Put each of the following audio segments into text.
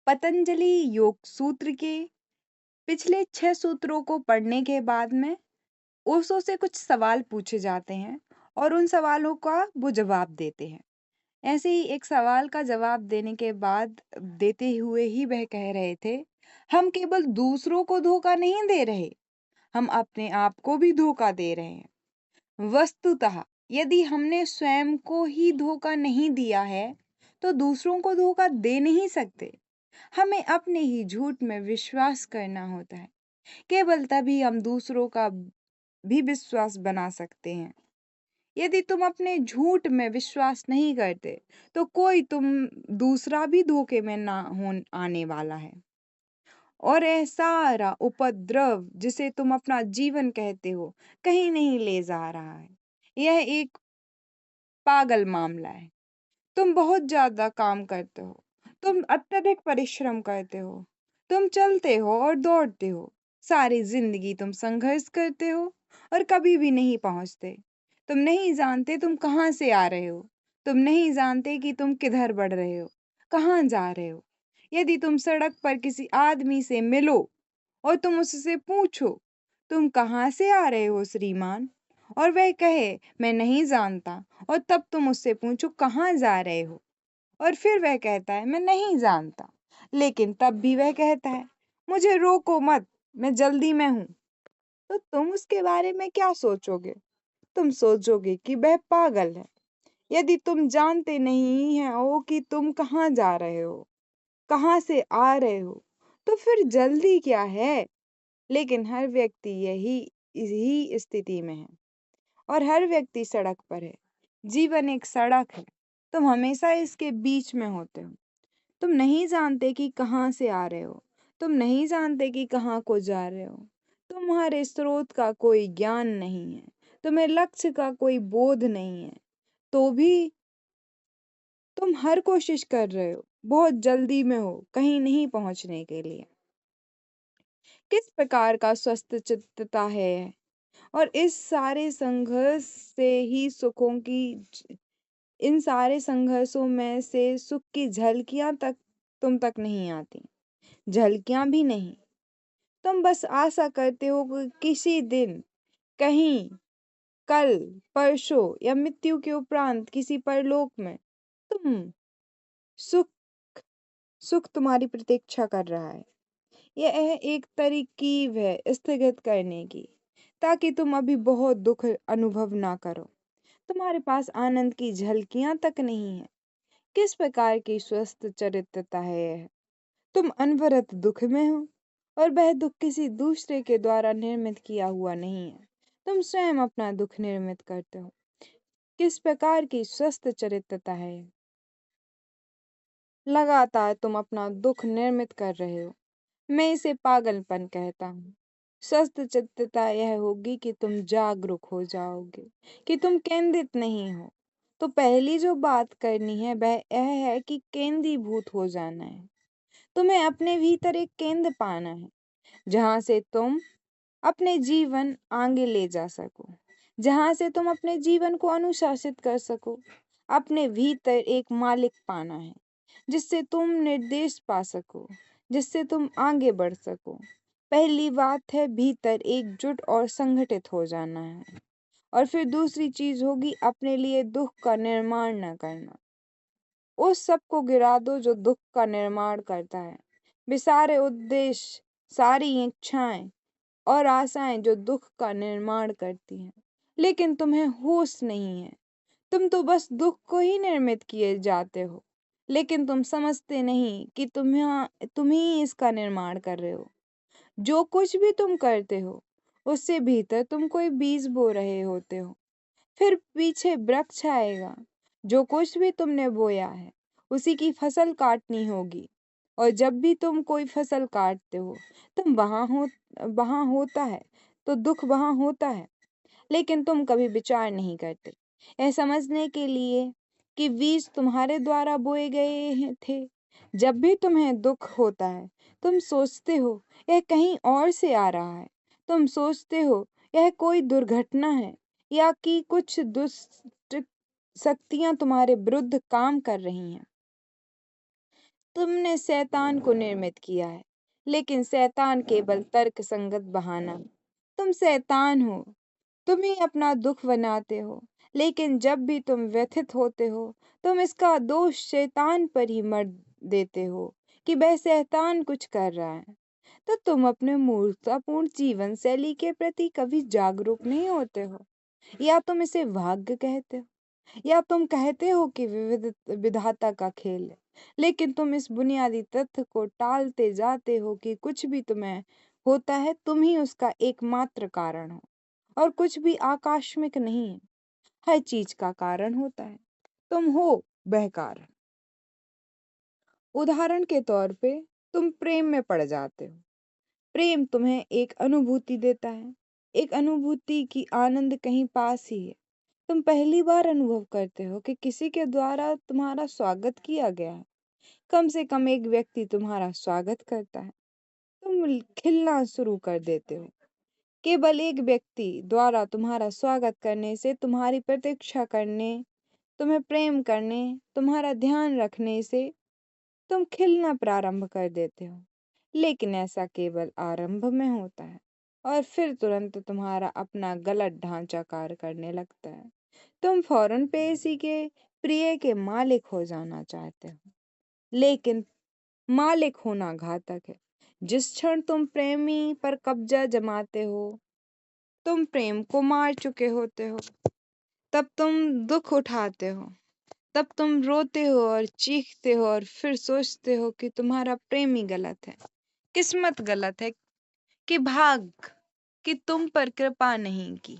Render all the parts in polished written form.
पतंजलि योग सूत्र के पिछले 6 सूत्रों को पढ़ने के बाद में ओशो से कुछ सवाल पूछे जाते हैं और उन सवालों का वो जवाब देते हैं। ऐसे ही एक सवाल का जवाब देने के बाद देते हुए ही वह कह रहे थे, हम केवल दूसरों को धोखा नहीं दे रहे, हम अपने आप को भी धोखा दे रहे हैं। वस्तुतः यदि हमने स्वयं को ही धोखा नहीं दिया है, तो दूसरों को धोखा दे नहीं सकते। हमें अपने ही झूठ में विश्वास करना होता है। केवल तभी हम दूसरों का भी विश्वास बना सकते हैं। यदि तुम अपने झूठ में विश्वास नहीं करते, तो कोई तुम दूसरा भी धोखे में ना हो आने वाला है। और यह सारा उपद्रव जिसे तुम अपना जीवन कहते हो, कहीं नहीं ले जा रहा है। यह एक पागल मामला है। तुम बहुत ज़्यादा काम करते हो, तुम अत्यधिक परिश्रम करते हो, तुम चलते हो और दौड़ते हो, सारी ज़िंदगी तुम संघर्ष करते हो और कभी भी नहीं पहुँचते। तुम नहीं जानते तुम कहाँ से आ रहे हो, तुम नहीं जानते कि तुम किधर बढ़ रहे हो, कहाँ जा रहे हो। यदि तुम सड़क पर किसी आदमी से मिलो और तुम उससे पूछो, तुम कहाँ से आ रहे हो श्रीमान? और वह कहे, मैं नहीं जानता, और तब तुम उससे पूछो कहाँ जा रहे हो? और फिर वह कहता है, मैं नहीं जानता। लेकिन तब भी वह कहता है, मुझे रोको मत, मैं जल्दी में हूँ। तो तुम उसके बारे में क्या सोचोगे? तुम सोचोगे कि वह पागल है। यदि तुम जानते नहीं हैं ओ कि तुम कहाँ जा रहे हो, कहाँ से आ रहे हो, तो फिर जल्दी क्या है? लेकिन हर व्यक्ति इसी स्थिति में है और हर व्यक्ति सड़क पर है। जीवन एक सड़क है। तुम हमेशा इसके बीच में होते हो। तुम नहीं जानते कि कहाँ से आ रहे हो। तुम नहीं जानते कि कहाँ को जा रहे हो। तुम्हारे स्रोत का कोई ज्ञान नहीं है। तुम्हें लक्ष्य का कोई बोध नहीं है। तो भी तुम हर कोशिश कर रहे हो। बहुत जल्दी में हो कहीं नहीं पहुंचने के लिए। किस प्रकार का स्वस्थ चित्तता है? और इस सारे संघर्ष से ही इन सारे संघर्षों में से सुख की झलकियां तक तुम तक नहीं आती। झलकियां भी नहीं। तुम बस आशा करते हो कि किसी दिन, कहीं, कल, परसों या मृत्यु के उपरांत किसी परलोक में तुम सुख सुख तुम्हारी प्रतीक्षा कर रहा है। यह एक तरकीब है स्थगित करने की, ताकि तुम अभी बहुत दुख अनुभव ना करो। तुम्हारे पास आनंद की झलकियां तक नहीं है। किस प्रकार की स्वस्थ चरित्रता है यह? तुम अनवरत दुख में हो और वह दुख किसी दूसरे के द्वारा निर्मित किया हुआ नहीं है। तुम स्वयं अपना दुख निर्मित करते हो। किस प्रकार की स्वस्थ चरित्रता है यह? लगातार तुम अपना दुख निर्मित कर रहे हो। मैं इसे पागलपन कहता हूँ। स्वस्थ चित्तता यह होगी कि तुम जागरूक हो जाओगे, कि तुम केंद्रित नहीं हो। तो पहली जो बात करनी है वह यह है कि केंद्रीभूत हो जाना है। तुम्हें अपने भीतर एक केंद्र पाना है, जहां से तुम अपने जीवन आगे ले जा सको, जहां से तुम अपने जीवन को अनुशासित कर सको। अपने भीतर एक मालिक पाना है, जिससे तुम निर्देश पा सको, जिससे तुम आगे बढ़ सको। पहली बात है भीतर एकजुट और संगठित हो जाना है। और फिर दूसरी चीज होगी अपने लिए दुख का निर्माण न करना। उस सब को गिरा दो जो दुख का निर्माण करता है। वे सारे उद्देश्य, सारी इच्छाएं और आशाएं जो दुख का निर्माण करती हैं। लेकिन तुम्हें होश नहीं है। तुम तो बस दुख को ही निर्मित किए जाते हो। लेकिन तुम समझते नहीं कि तुम ही इसका निर्माण कर रहे हो। जो कुछ भी तुम करते हो, उससे भीतर तुम कोई बीज बो रहे होते हो। फिर पीछे वृक्ष आएगा। जो कुछ भी तुमने बोया है, उसी की फसल काटनी होगी। और जब भी तुम कोई फसल काटते हो, तुम वहां होता है, तो दुख वहां होता है। लेकिन तुम कभी विचार नहीं करते यह समझने के लिए कि बीज तुम्हारे द्वारा बोए गए थे। जब भी तुम्हें दुख होता है, तुम सोचते हो यह कहीं और से आ रहा है। तुम सोचते हो यह कोई दुर्घटना है या कि कुछ दुष्ट शक्तियां तुम्हारे विरुद्ध काम कर रही हैं। तुमने शैतान को निर्मित किया है, लेकिन शैतान केवल तर्क संगत बहाना है। तुम शैतान हो, तुम ही अपना दुख बनाते हो, लेकिन जब भी तुम व्यथित होते हो, तुम इसका दोष शैतान पर ही मर देते हो कि वह शैतान कुछ कर रहा है। तो तुम अपने मूर्खतापूर्ण जीवन शैली के प्रति कभी जागरूक नहीं होते हो, या तुम इसे भाग्य कहते हो, या तुम कहते हो कि विविध विधाता का खेल है। लेकिन तुम इस बुनियादी तथ्य को टालते जाते हो कि कुछ भी तुम्हें होता है, तुम ही उसका एकमात्र कारण हो, और कुछ भी आकस्मिक नहीं है। हर चीज का कारण होता है, तुम हो वह कारण। उदाहरण के तौर पे, तुम प्रेम में पड़ जाते हो। प्रेम तुम्हें एक अनुभूति देता है, एक अनुभूति की आनंद कहीं पास ही है। तुम पहली बार अनुभव करते हो कि किसी के द्वारा तुम्हारा स्वागत किया गया है। कम से कम एक व्यक्ति तुम्हारा स्वागत करता है। तुम खिलना शुरू कर देते हो। केवल एक व्यक्ति द्वारा तुम्हारा स्वागत करने से, तुम्हारी प्रतीक्षा करने, तुम्हें प्रेम करने, तुम्हारा ध्यान रखने से तुम खिलना प्रारंभ कर देते हो। लेकिन ऐसा केवल आरंभ में होता है, और फिर तुरंत तुम्हारा अपना गलत ढांचा कार्य करने लगता है। तुम फौरन पेशी के प्रिय के मालिक हो जाना चाहते हो, लेकिन मालिक होना घातक है। जिस क्षण तुम प्रेमी पर कब्जा जमाते हो, तुम प्रेम को मार चुके होते हो। तब तुम दुख उठाते हो, तब तुम रोते हो और चीखते हो, और फिर सोचते हो कि तुम्हारा प्रेम ही गलत है, किस्मत गलत है, कि भाग कि तुम पर कृपा नहीं की।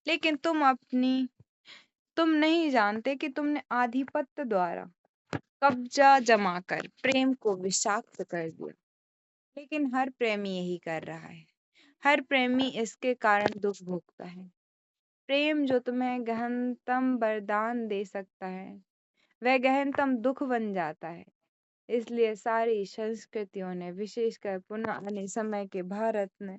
लेकिन तुम नहीं जानते कि तुमने आधिपत्य द्वारा कब्जा जमाकर प्रेम को विषाक्त कर दिया। लेकिन हर प्रेमी यही कर रहा है। हर प्रेमी इसके कारण दुख भोगता है। प्रेम जो तुम्हें गहनतम वरदान दे सकता है, वह गहनतम दुख बन जाता है। इसलिए सारी संस्कृतियों ने, विशेषकर पुराने समय के भारत ने,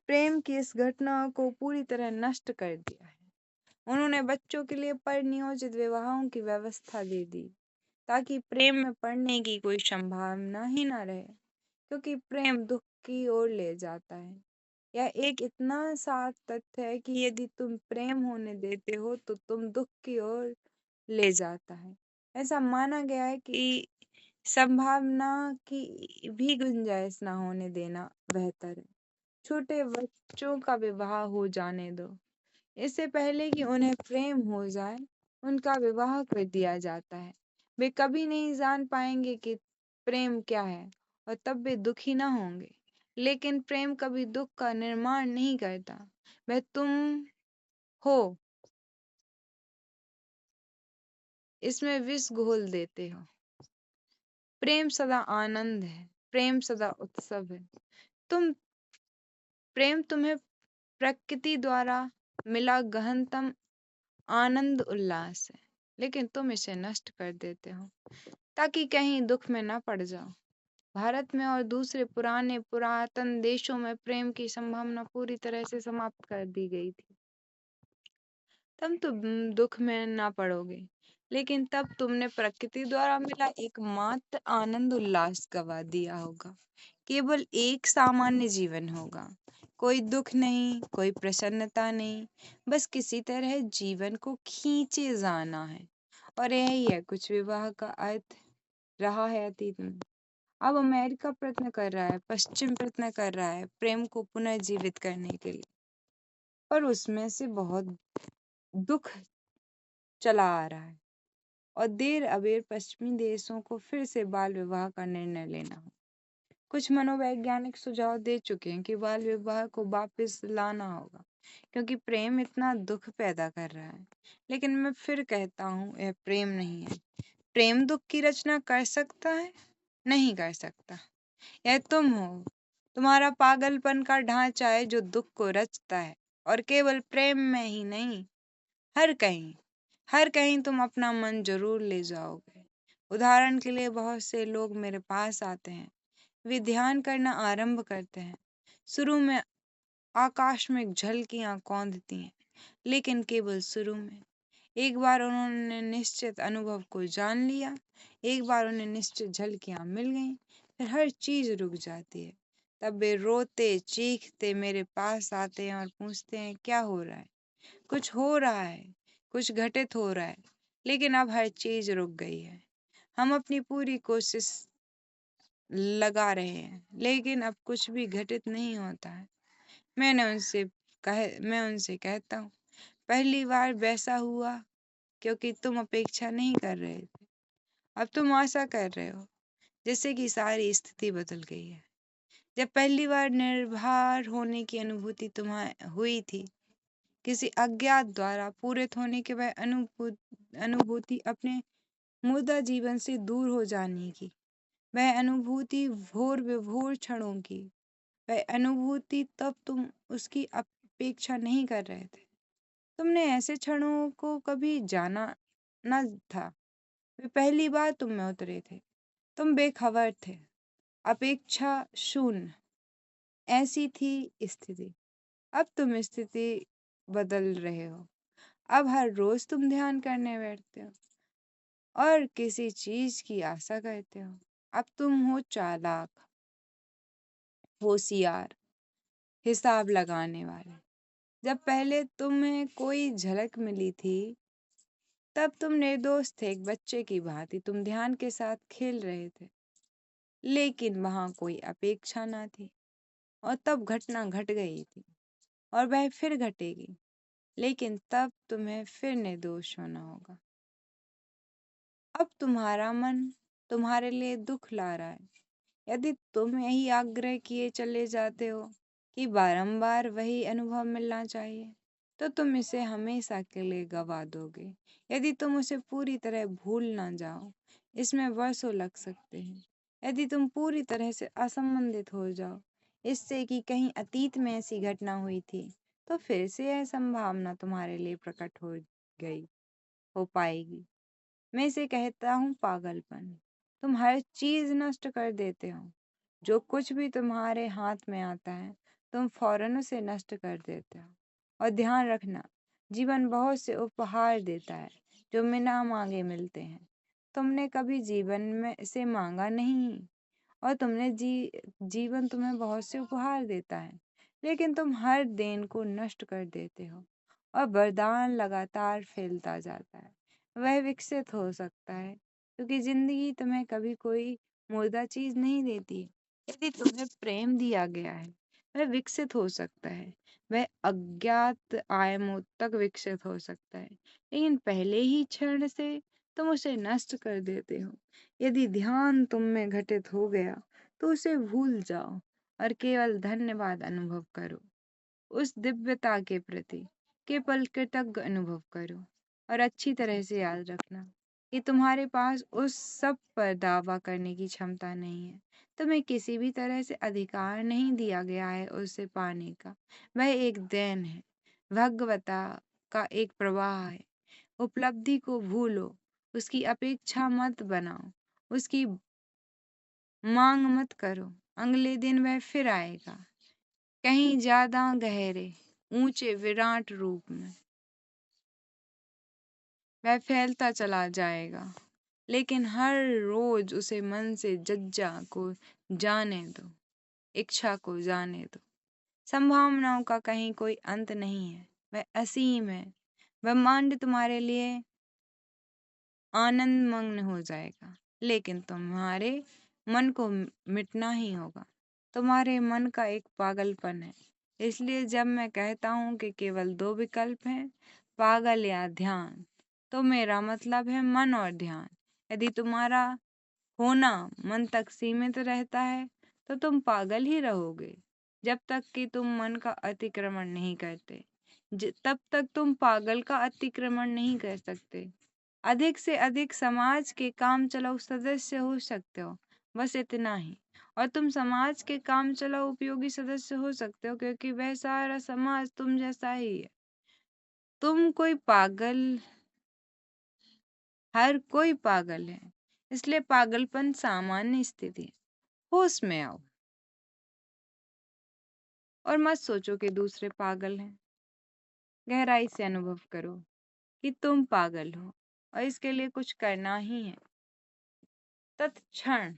प्रेम की इस घटना को पूरी तरह नष्ट कर दिया है। उन्होंने बच्चों के लिए परिनियोजित विवाहों की व्यवस्था दे दी, ताकि प्रेम में पड़ने की कोई संभावना ही ना रहे, क्योंकि प्रेम दुख की ओर ले जाता है। यह एक इतना साफ तथ्य है कि यदि तुम प्रेम होने देते हो तो तुम दुख की ओर ले जाता है। ऐसा माना गया है कि संभावना की भी गुंजाइश ना होने देना बेहतर है। छोटे बच्चों का विवाह हो जाने दो, इससे पहले कि उन्हें प्रेम हो जाए, उनका विवाह कर दिया जाता है। वे कभी नहीं जान पाएंगे कि प्रेम क्या है, और तब वे दुखी ना होंगे। लेकिन प्रेम कभी दुख का निर्माण नहीं करता। वह तुम हो, इसमें विष घोल देते हो। प्रेम सदा आनंद है, प्रेम सदा उत्सव है। तुम प्रेम तुम्हें प्रकृति द्वारा मिला गहनतम आनंद उल्लास है, लेकिन तुम इसे नष्ट कर देते हो ताकि कहीं दुख में न पड़ जाओ। भारत में और दूसरे पुरातन देशों में प्रेम की संभावना पूरी तरह से समाप्त कर दी गई थी। तुम तो दुख में ना पड़ोगे, लेकिन तब तुमने प्रकृति द्वारा मिला एकमात्र आनंद उल्लास गवा दिया होगा। केवल एक सामान्य जीवन होगा, कोई दुख नहीं, कोई प्रसन्नता नहीं, बस किसी तरह जीवन को खींचे जाना है। और यही है कुछ विवाह का अर्थ रहा है अतीत में। अब अमेरिका प्रयत्न कर रहा है, पश्चिम प्रयत्न कर रहा है प्रेम को पुनर्जीवित करने के लिए, पर उसमें से बहुत दुख चला आ रहा है, और देर अबेर पश्चिमी देशों को फिर से बाल विवाह का निर्णय लेना हो। कुछ मनोवैज्ञानिक सुझाव दे चुके हैं कि बाल विवाह को वापस लाना होगा, क्योंकि प्रेम इतना दुख पैदा कर रहा है। लेकिन मैं फिर कहता हूँ, यह प्रेम नहीं है। प्रेम दुख की रचना कर सकता है? नहीं कर सकता। यह तुम हो, तुम्हारा पागलपन का ढांचा है जो दुख को रचता है। और केवल प्रेम में ही नहीं, हर कहीं, हर कहीं तुम अपना मन जरूर ले जाओगे। उदाहरण के लिए, बहुत से लोग मेरे पास आते हैं, वे ध्यान करना आरंभ करते हैं। शुरू में आकाश में झलकियां कौंधती हैं, लेकिन केवल शुरू में। एक बार उन्होंने निश्चित अनुभव को जान लिया, एक बार उन्हें निश्चित झलकियां मिल गईं, फिर हर चीज रुक जाती है। तब वे रोते चीखते मेरे पास आते हैं और पूछते हैं क्या हो रहा है। कुछ हो रहा है, कुछ घटित हो रहा है, लेकिन अब हर चीज रुक गई है। हम अपनी पूरी कोशिश लगा रहे हैं, लेकिन अब कुछ भी घटित नहीं होता है। मैं उनसे कहता हूँ, पहली बार वैसा हुआ क्योंकि तुम अपेक्षा नहीं कर रहे थे। अब तुम आशा कर रहे हो, जैसे कि सारी स्थिति बदल गई है। जब पहली बार निर्भर होने की अनुभूति तुम्हें हुई थी, किसी अज्ञात द्वारा पूरित होने के वह अनुभूति अपने मुर्दा जीवन से दूर हो जाने की, वह अनुभूति भोर विभोर क्षणों की, वह अनुभूति तब तुम उसकी अपेक्षा नहीं कर रहे थे। तुमने ऐसे क्षणों को कभी जाना न था। वे पहली बार तुम में उतरे थे। तुम बेखबर थे, अपेक्षा शून्य। ऐसी थी स्थिति। अब तुम स्थिति बदल रहे हो। अब हर रोज तुम ध्यान करने बैठते हो और किसी चीज की आशा करते हो। अब तुम हो चालाक, होशियार, हिसाब लगाने वाले। जब पहले तुम्हें कोई झलक मिली थी, तब तुम निर्दोष थे, एक बच्चे की भांति तुम ध्यान के साथ खेल रहे थे, लेकिन वहां कोई अपेक्षा ना थी। और तब घटना घट गई थी और वह फिर घटेगी, लेकिन तब तुम्हें फिर निर्दोष होना होगा। अब तुम्हारा मन तुम्हारे लिए दुख ला रहा है। यदि तुम यही आग्रह किए चले जाते हो कि बारंबार वही अनुभव मिलना चाहिए, तो तुम इसे हमेशा के लिए गवा दोगे। यदि तुम उसे पूरी तरह भूल ना जाओ, इसमें वर्षों लग सकते हैं। यदि तुम पूरी तरह से असंबंधित हो जाओ इससे कि कहीं अतीत में ऐसी घटना हुई थी, तो फिर से यह संभावना तुम्हारे लिए प्रकट गई हो पाएगी। मैं इसे कहता हूँ पागलपन। तुम हर चीज नष्ट कर देते हो। जो कुछ भी तुम्हारे हाथ में आता है, तुम फौरन उसे नष्ट कर देते हो। और ध्यान रखना, जीवन बहुत से उपहार देता है जो बिना मांगे मिलते हैं। तुमने कभी जीवन में से मांगा नहीं और जीवन तुम्हें बहुत से उपहार देता है, लेकिन तुम हर देन को नष्ट कर देते हो और वरदान लगातार फैलता जाता है। वह विकसित हो सकता है क्योंकि जिंदगी तुम्हें कभी कोई मुर्दा चीज नहीं देती। यदि तुम्हें प्रेम दिया गया है, वह विकसित हो सकता है। वह अज्ञात आयामों तक विकसित हो सकता है, लेकिन पहले ही क्षण से तुम उसे नष्ट कर देते हो। यदि ध्यान तुम में घटित हो गया, तो उसे भूल जाओ और केवल धन्यवाद अनुभव करो। उस दिव्यता के प्रति केवल कृतज्ञ अनुभव करो और अच्छी तरह से याद रखना कि तुम्हारे पास उस सब पर दावा करने की क्षमता नहीं है। तुम्हें किसी भी तरह से अधिकार नहीं दिया गया है उसे पाने का। वह एक देन है, भगवता का एक प्रवाह है। उपलब्धि को भूलो, उसकी अपेक्षा मत बनाओ, उसकी मांग मत करो। अगले दिन वह फिर आएगा, कहीं ज्यादा गहरे, ऊंचे, विराट रूप में। वह फैलता चला जाएगा, लेकिन हर रोज उसे मन से जज्जा को जाने दो, इच्छा को जाने दो। संभावनाओं का कहीं कोई अंत नहीं है, वह असीम है। ब्रह्मांड तुम्हारे लिए आनंद मग्न हो जाएगा, लेकिन तुम्हारे मन को मिटना ही होगा। तुम्हारे मन का एक पागलपन है। इसलिए जब मैं कहता हूँ कि केवल दो विकल्प हैं, पागल या ध्यान, तो मेरा मतलब है मन और ध्यान। यदि तुम्हारा होना मन तक सीमित रहता है, तो तुम पागल ही रहोगे। जब तक कि तुम मन का अतिक्रमण नहीं करते, तब तक तुम पागल का अतिक्रमण नहीं कर सकते। अधिक से अधिक समाज के काम चलाऊ सदस्य हो सकते हो, बस इतना ही। और तुम समाज के काम चलाऊ उपयोगी सदस्य हो सकते हो क्योंकि वह सारा समाज तुम जैसा ही है। तुम कोई पागल हर कोई पागल है, इसलिए पागलपन सामान्य स्थिति है। होश में आओ और मत सोचो कि दूसरे पागल हैं। गहराई से अनुभव करो कि तुम पागल हो और इसके लिए कुछ करना ही है। तत्क्षण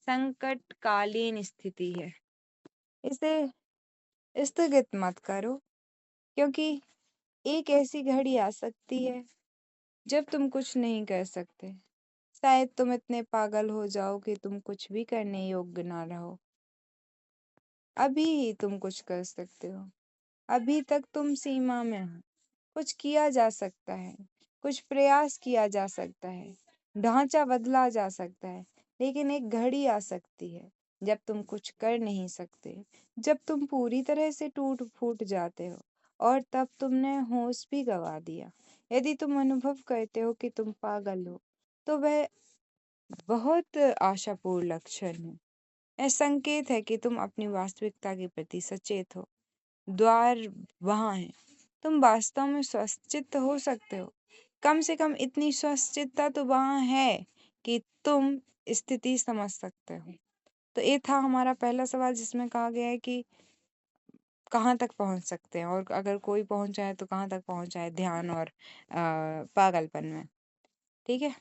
संकटकालीन स्थिति है। इसे स्थगित मत करो, क्योंकि एक ऐसी घड़ी आ सकती है जब तुम कुछ नहीं कर सकते। शायद तुम इतने पागल हो जाओ कि तुम कुछ भी करने योग्य ना रहो। अभी ही तुम कुछ कर सकते हो। अभी तक तुम सीमा में हो। कुछ किया जा सकता है, कुछ प्रयास किया जा सकता है, ढांचा बदला जा सकता है, लेकिन एक घड़ी आ सकती है जब तुम कुछ कर नहीं सकते, जब तुम पूरी तरह से टूट फूट जाते हो और तब तुमने होश भी गंवा दिया। यदि तुम अनुभव करते हो कि तुम पागल हो, तो वह बहुत आशापूर्ण लक्षण है। यह संकेत है कि तुम अपनी वास्तविकता के प्रति सचेत हो। द्वार वहां है। तुम वास्तव में स्वचित्त हो सकते हो। कम से कम इतनी स्वचित्तता तो वहां है कि तुम स्थिति समझ सकते हो। तो ये था हमारा पहला सवाल, जिसमें कहा गया है कि कहाँ तक पहुंच सकते हैं, और अगर कोई पहुंचा है तो कहाँ तक पहुंचा है ध्यान और पागलपन में। ठीक है।